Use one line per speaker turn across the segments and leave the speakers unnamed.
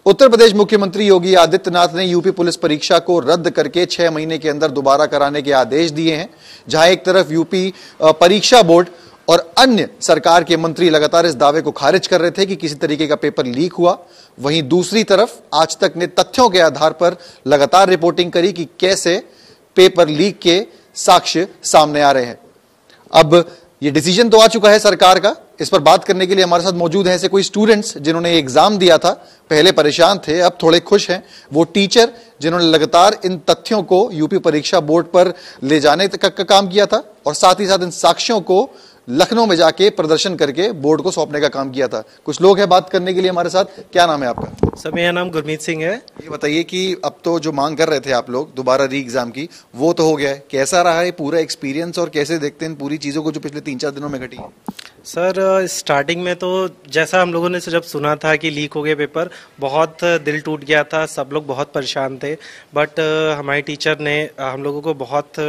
उत्तर प्रदेश मुख्यमंत्री योगी आदित्यनाथ ने UP police परीक्षा को रद्द करके 6 महीने के अंदर दोबारा कराने के आदेश दिए हैं। जहां एक तरफ यूपी परीक्षा बोर्ड और अन्य सरकार के मंत्री लगातार इस दावे को खारिज कर रहे थे कि किसी तरीके का पेपर लीक हुआ, वहीं दूसरी तरफ आज तक ने तथ्यों के आधार पर लगातार रिपोर्टिंग करी कि कैसे पेपर लीक के साक्ष्य सामने आ रहे हैं। अब ये डिसीजन तो आ चुका है सरकार का। इस पर बात करने के लिए हमारे साथ मौजूद हैं ऐसे कोई स्टूडेंट्स जिन्होंने एग्जाम दिया था, पहले परेशान थे, अब थोड़े खुश हैं। वो टीचर जिन्होंने लगातार इन तथ्यों को यूपी परीक्षा बोर्ड पर ले जाने तक का काम किया था और साथ ही साथ इन साक्ष्यों को लखनऊ में जाके प्रदर्शन करके बोर्ड को सौंपने का काम किया था। कुछ लोग हैं बात करने के लिए हमारे साथ। क्या नाम है आपका?
सर, मेरा नाम गुरमीत सिंह है।
ये बताइए कि अब तो जो मांग कर रहे थे आप लोग दोबारा री एग्जाम की, वो तो हो गया है। कैसा रहा है पूरा एक्सपीरियंस और कैसे देखते हैं इन पूरी चीजों को जो पिछले 3-4 दिनों में घटी है?
सर, स्टार्टिंग में तो जैसा हम लोगों ने जब सुना था कि लीक हो गया पेपर, बहुत दिल टूट गया था, सब लोग बहुत परेशान थे। बट हमारे टीचर ने हम लोगों को बहुत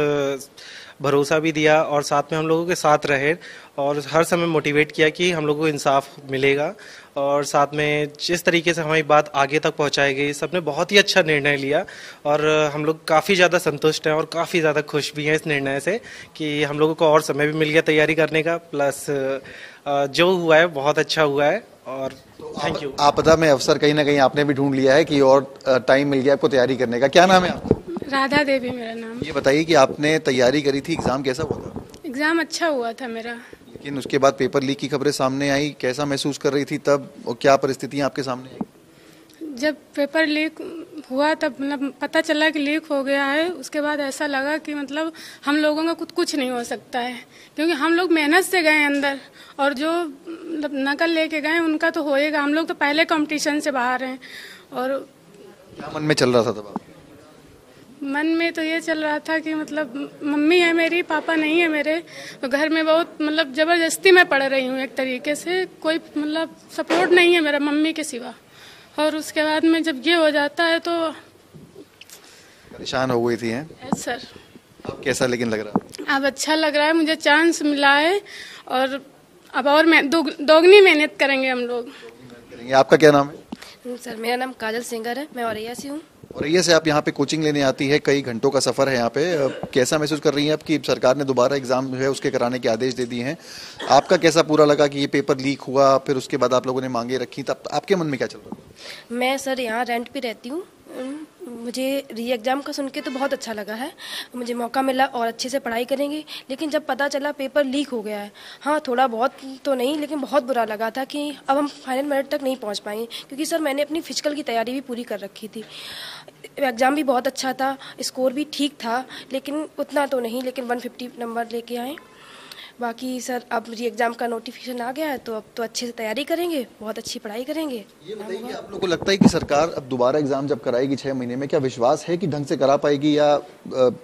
भरोसा भी दिया और साथ में हम लोगों के साथ रहे और हर समय मोटिवेट किया कि हम लोगों को इंसाफ मिलेगा और साथ में जिस तरीके से हमारी बात आगे तक पहुंचाई गई, सबने बहुत ही अच्छा निर्णय लिया और हम लोग काफ़ी ज़्यादा संतुष्ट हैं और काफ़ी ज़्यादा खुश भी हैं इस निर्णय से कि हम लोगों को और समय भी मिल गया तैयारी करने का। प्लस जो हुआ है बहुत अच्छा हुआ है और थैंक यू।
आपदा में अवसर कहीं ना कहीं आपने भी ढूंढ लिया है कि और टाइम मिल गया आपको तैयारी करने का। क्या नाम है आपका?
राधा देवी मेरा नाम।
ये बताइए कि आपने तैयारी करी थी, एग्जाम कैसा हुआ था?
एग्जाम अच्छा हुआ था मेरा।
लेकिन उसके बाद पेपर लीक की खबरें सामने आई, कैसा महसूस कर रही थी तब और क्या परिस्थितियां आपके सामने आई?
जब पेपर लीक हुआ तब मतलब पता चला कि लीक हो गया है, उसके बाद ऐसा लगा कि मतलब हम लोगों का कुछ नहीं हो सकता है, क्योंकि हम लोग मेहनत से गए अंदर और जो मतलब नकल लेके गए उनका तो होएगा। हम लोग तो पहले कंपटीशन से बाहर हैं। और
क्या मन में चल रहा था तब?
मन में तो ये चल रहा था कि मतलब मम्मी है मेरी, पापा नहीं है मेरे, तो घर में बहुत मतलब ज़बरदस्ती मैं पढ़ रही हूँ एक तरीके से। कोई मतलब सपोर्ट नहीं है मेरा मम्मी के सिवा। और उसके बाद में जब ये हो जाता है तो
परेशान हो गई थी हैं?
Yes sir.
अब कैसा लेकिन लग रहा है?
अब अच्छा लग रहा है, मुझे चांस मिला है और अब और दोगुनी मेहनत करेंगे हम लोग।
आपका क्या नाम है?
सर, मेरा नाम काजल सिंगर है, मैं औरैया से हूँ।
और ये से आप यहाँ पे कोचिंग लेने आती है, कई घंटों का सफर है यहाँ पे, कैसा महसूस कर रही हैं आप कि सरकार ने दोबारा एग्जाम जो है उसके कराने के आदेश दे दिए हैं? आपका कैसा पूरा लगा कि ये पेपर लीक हुआ, फिर उसके बाद आप लोगों ने मांगे रखी, तब आपके मन में क्या चल रहा था?
मैं सर यहाँ रेंट पे रहती हूँ। मुझे री एग्ज़ाम का सुन के तो बहुत अच्छा लगा है, मुझे मौका मिला और अच्छे से पढ़ाई करेंगे। लेकिन जब पता चला पेपर लीक हो गया है, हाँ थोड़ा बहुत तो नहीं लेकिन बहुत बुरा लगा था कि अब हम फाइनल मिनट तक नहीं पहुँच पाएंगे, क्योंकि सर मैंने अपनी फिजिकल की तैयारी भी पूरी कर रखी थी। एग्ज़ाम भी बहुत अच्छा था, स्कोर भी ठीक था, लेकिन उतना तो नहीं, लेकिन 150 नंबर लेके आए। बाकी सर अब री एग्ज़ाम का नोटिफिकेशन आ गया है तो अब तो अच्छे से तैयारी करेंगे, बहुत अच्छी पढ़ाई करेंगे।
ये बताइए कि आप लोगों को लगता है कि सरकार अब दोबारा एग्जाम जब कराएगी 6 महीने में, क्या विश्वास है कि ढंग से करा पाएगी या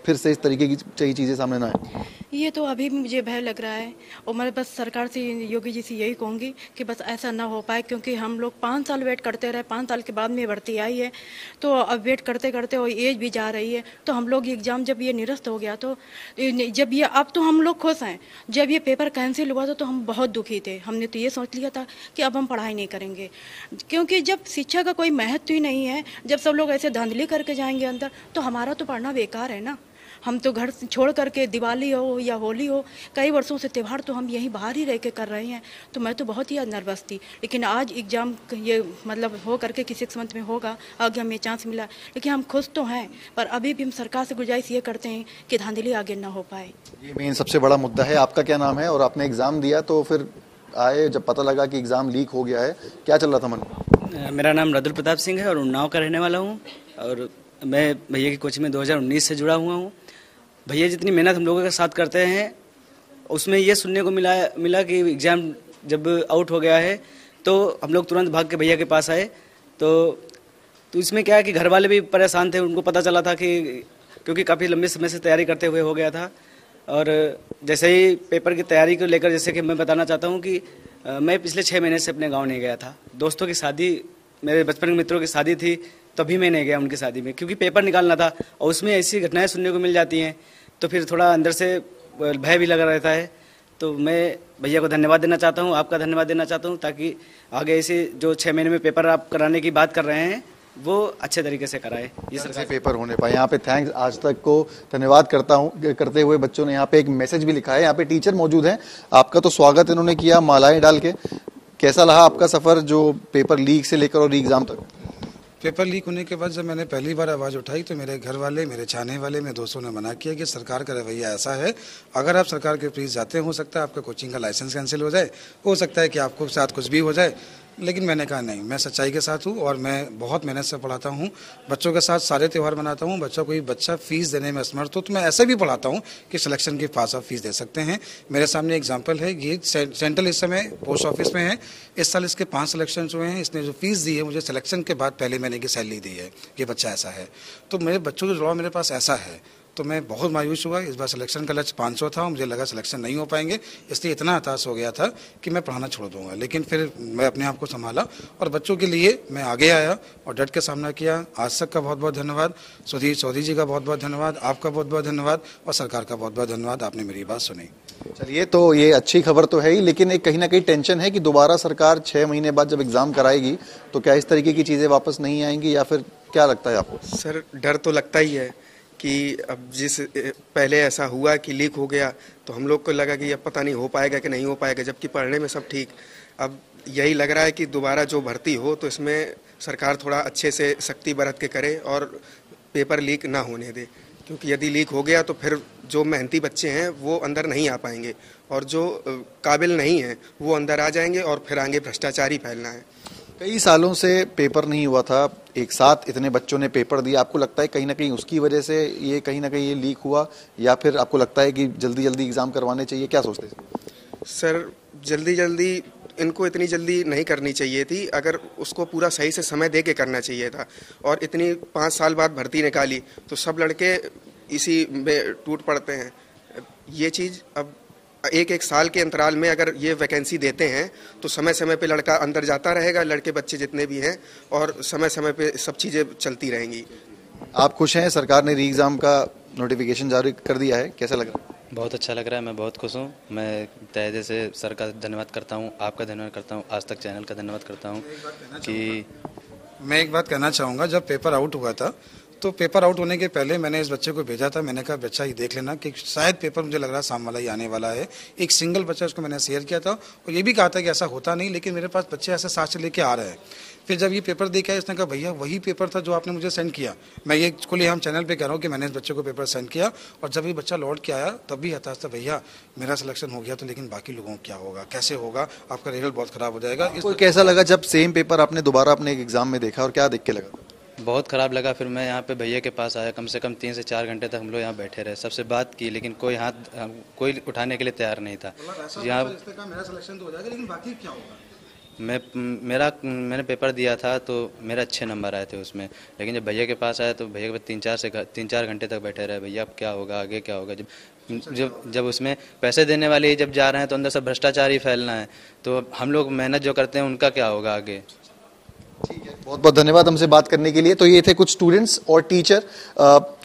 फिर से इस तरीके की चीजें सामने ना आए?
ये तो अभी भी मुझे भय लग रहा है और मैं बस सरकार से, योगी जी से यही कहूँगी कि बस ऐसा ना हो पाए, क्योंकि हम लोग 5 साल वेट करते रहे, 5 साल के बाद में भर्ती आई है, तो अब वेट करते करते और एज भी जा रही है, तो हम लोग एग्ज़ाम जब ये निरस्त हो गया तो जब ये, अब तो हम लोग खुश हैं। जब ये पेपर कैंसिल हुआ था तो हम बहुत दुखी थे। हमने तो ये सोच लिया था कि अब हम पढ़ाई नहीं करेंगे, क्योंकि जब शिक्षा का कोई महत्व ही नहीं है, जब सब लोग ऐसे धांधली करके जाएंगे अंदर, तो हमारा तो पढ़ना बेकार है ना। हम तो घर छोड़ करके दिवाली हो या होली हो, कई वर्षों से त्यौहार तो हम यहीं बाहर ही रह के कर रहे हैं, तो मैं तो बहुत ही नर्वस थी। लेकिन आज एग्ज़ाम ये मतलब हो करके कि 6 मंथ में होगा, आगे हमें चांस मिला, लेकिन हम खुश तो हैं, पर अभी भी हम सरकार से गुजारिश ये करते हैं कि धांधली आगे ना हो पाए।
ये मेन सबसे बड़ा मुद्दा है। आपका क्या नाम है और आपने एग्जाम दिया तो फिर आए जब पता लगा कि एग्जाम लीक हो गया है, क्या चल रहा था मन में?
मेरा नाम रुद्र प्रताप सिंह है और उन्नाव का रहने वाला हूँ और मैं भैया की कोचिंग में 2019 से जुड़ा हुआ हूँ। भैया जितनी मेहनत हम लोगों के साथ करते हैं, उसमें ये सुनने को मिला कि एग्ज़ाम जब आउट हो गया है तो हम लोग तुरंत भाग के भैया के पास आए। तो इसमें क्या है कि घर वाले भी परेशान थे, उनको पता चला था कि क्योंकि काफ़ी लंबे समय से तैयारी करते हुए हो गया था। और जैसे ही पेपर की तैयारी को लेकर, जैसे कि मैं बताना चाहता हूँ कि मैं पिछले 6 महीने से अपने गाँव नहीं गया था। दोस्तों की शादी, मेरे बचपन के मित्रों की शादी थी, तभी मैं नहीं गया उनकी शादी में, क्योंकि पेपर निकालना था और उसमें ऐसी घटनाएं सुनने को मिल जाती हैं, तो फिर थोड़ा अंदर से भय भी लगा रहता है। तो मैं भैया को धन्यवाद देना चाहता हूँ, आपका धन्यवाद देना चाहता हूँ, ताकि आगे ऐसे जो 6 महीने में पेपर आप कराने की बात कर रहे हैं वो अच्छे तरीके से कराए, ये सरकार
पेपर होने पाए। यहाँ पे थैंक्स आज तक को धन्यवाद करते हुए बच्चों ने यहाँ पे एक मैसेज भी लिखा है। यहाँ पे टीचर मौजूद हैं, आपका तो स्वागत इन्होंने किया मालाएं डाल के। कैसा रहा आपका सफर जो पेपर लीक से लेकर और एग्जाम तक?
पेपर लीक होने के बाद जब मैंने पहली बार आवाज़ उठाई तो मेरे घर वाले, मेरे चाहने वाले, मेरे दोस्तों ने मना किया कि सरकार का रवैया ऐसा है, अगर आप सरकार के प्लीज जाते हैं हो सकता है आपका कोचिंग का लाइसेंस कैंसिल हो जाए, हो सकता है कि आपको साथ कुछ भी हो जाए। लेकिन मैंने कहा नहीं, मैं सच्चाई के साथ हूँ और मैं बहुत मेहनत से पढ़ाता हूँ, बच्चों के साथ सारे त्यौहार मनाता हूँ। कोई बच्चा फीस देने में असमर्थ हो तो मैं ऐसे भी पढ़ाता हूँ कि सिलेक्शन के पास आप फीस दे सकते हैं। मेरे सामने एग्जाम्पल है, ये सेंट्रल इस समय पोस्ट ऑफिस में है, इस साल इसके 5 सिलेक्शन हुए हैं। इसने जो फीस दी है मुझे सिलेक्शन के बाद पहले महीने की सैलरी दी है। ये बच्चा ऐसा है, तो मेरे बच्चों का जुड़ाव मेरे पास ऐसा है, तो मैं बहुत मायूस हुआ। इस बार सिलेक्शन का लक्ष्य 500 था, मुझे लगा सिलेक्शन नहीं हो पाएंगे, इसलिए इतना हताश हो गया था कि मैं पढ़ाना छोड़ दूंगा। लेकिन फिर मैं अपने आप को संभाला और बच्चों के लिए मैं आगे आया और डट के सामना किया। आज तक का बहुत बहुत धन्यवाद, सुधीर चौधरी जी का बहुत बहुत धन्यवाद, आपका बहुत बहुत धन्यवाद और सरकार का बहुत बहुत धन्यवाद, आपने मेरी बात सुनी।
चलिए, तो ये अच्छी खबर तो है ही, लेकिन एक कहीं ना कहीं टेंशन है कि दोबारा सरकार 6 महीने बाद जब एग्जाम कराएगी तो क्या इस तरीके की चीजें वापस नहीं आएंगी, या फिर क्या लगता है आपको?
सर, डर तो लगता ही है कि अब जिस पहले ऐसा हुआ कि लीक हो गया तो हम लोग को लगा कि अब पता नहीं हो पाएगा कि नहीं हो पाएगा, जबकि पढ़ने में सब ठीक। अब यही लग रहा है कि दोबारा जो भर्ती हो तो इसमें सरकार थोड़ा अच्छे से सख्ती बरत के करे और पेपर लीक ना होने दे, क्योंकि यदि लीक हो गया तो फिर जो मेहनती बच्चे हैं वो अंदर नहीं आ पाएंगे और जो काबिल नहीं हैं वो अंदर आ जाएंगे और फिर आगे भ्रष्टाचार ही फैलना है।
कई सालों से पेपर नहीं हुआ था, एक साथ इतने बच्चों ने पेपर दिया, आपको लगता है कहीं ना कहीं उसकी वजह से ये कहीं ना कहीं ये लीक हुआ, या फिर आपको लगता है कि जल्दी जल्दी एग्जाम करवाने चाहिए? क्या सोचते हैं
सर? जल्दी जल्दी इनको इतनी जल्दी नहीं करनी चाहिए थी, अगर उसको पूरा सही से समय दे के करना चाहिए था। और इतनी 5 साल बाद भर्ती निकाली तो सब लड़के इसी में टूट पड़ते हैं। ये चीज़ अब एक साल के अंतराल में अगर ये वैकेंसी देते हैं तो समय समय पे लड़का अंदर जाता रहेगा, लड़के बच्चे जितने भी हैं, और समय समय पे सब चीज़ें चलती रहेंगी।
आप खुश हैं? सरकार ने री एग्ज़ाम का नोटिफिकेशन जारी कर दिया है, कैसा लग रहा है?
बहुत अच्छा लग रहा है, मैं बहुत खुश हूँ। मैं तहे दिल से सर का धन्यवाद करता हूँ, आपका धन्यवाद करता हूँ, आज तक चैनल का धन्यवाद करता हूँ कि
मैं एक बात कहना चाहूँगा। जब पेपर आउट हुआ था तो पेपर आउट होने के पहले मैंने इस बच्चे को भेजा था, मैंने कहा बच्चा ये देख लेना कि शायद पेपर मुझे लग रहा है शाम वाला ही आने वाला है। एक सिंगल बच्चा उसको मैंने शेयर किया था और ये भी कहा था कि ऐसा होता नहीं, लेकिन मेरे पास बच्चे ऐसे साथ से लेके आ रहे हैं। फिर जब ये पेपर देखे आया, इसने कहा भैया वही पेपर था जो आपने मुझे सेंड किया। मैं ये खुले हम चैनल पे कह रहा हूँ कि मैंने इस बच्चे को पेपर सेंड किया और जब ये बच्चा लौट के आया तब भी हताश था, भैया मेरा सिलेक्शन हो गया तो लेकिन बाकी लोगों को क्या होगा, कैसे होगा, आपका रिजल्ट बहुत खराब हो जाएगा।
इसको कैसा लगा जब सेम पेपर आपने दोबारा अपने एग्जाम में देखा और क्या देख के लगा?
बहुत ख़राब लगा। फिर मैं यहाँ पे भैया के पास आया, कम से कम 3 से 4 घंटे तक हम लोग यहाँ बैठे रहे, सबसे बात की, लेकिन कोई उठाने के लिए तैयार नहीं था। यहाँ
मेरा सिलेक्शन तो हो जाएगा लेकिन बाकी क्या होगा?
मैंने पेपर दिया था तो मेरे अच्छे नंबर आए थे उसमें, लेकिन जब भैया के पास आया तो भैया के पास 3-4 घंटे तक बैठे रहे, भैया अब क्या होगा, आगे क्या होगा। जब उसमें पैसे देने वाले जब जा रहे हैं तो अंदर सब भ्रष्टाचार ही फैलना है, तो हम लोग मेहनत जो करते हैं उनका क्या होगा आगे।
ठीक है, बहुत बहुत धन्यवाद हमसे बात करने के लिए। तो ये थे कुछ स्टूडेंट्स और टीचर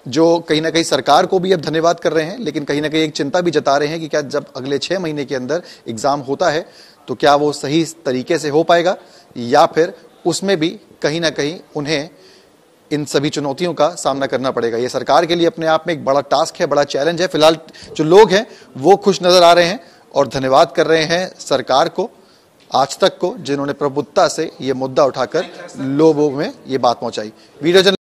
जो कहीं ना कहीं सरकार को भी अब धन्यवाद कर रहे हैं, लेकिन कहीं ना कहीं एक चिंता भी जता रहे हैं कि क्या जब अगले 6 महीने के अंदर एग्जाम होता है तो क्या वो सही तरीके से हो पाएगा, या फिर उसमें भी कहीं ना कहीं उन्हें इन सभी चुनौतियों का सामना करना पड़ेगा। ये सरकार के लिए अपने आप में एक बड़ा टास्क है, बड़ा चैलेंज है। फिलहाल जो लोग हैं वो खुश नजर आ रहे हैं और धन्यवाद कर रहे हैं सरकार को, आज तक को, जिन्होंने प्रबुद्धता से ये मुद्दा उठाकर लोगों में ये बात पहुंचाई। वीडियो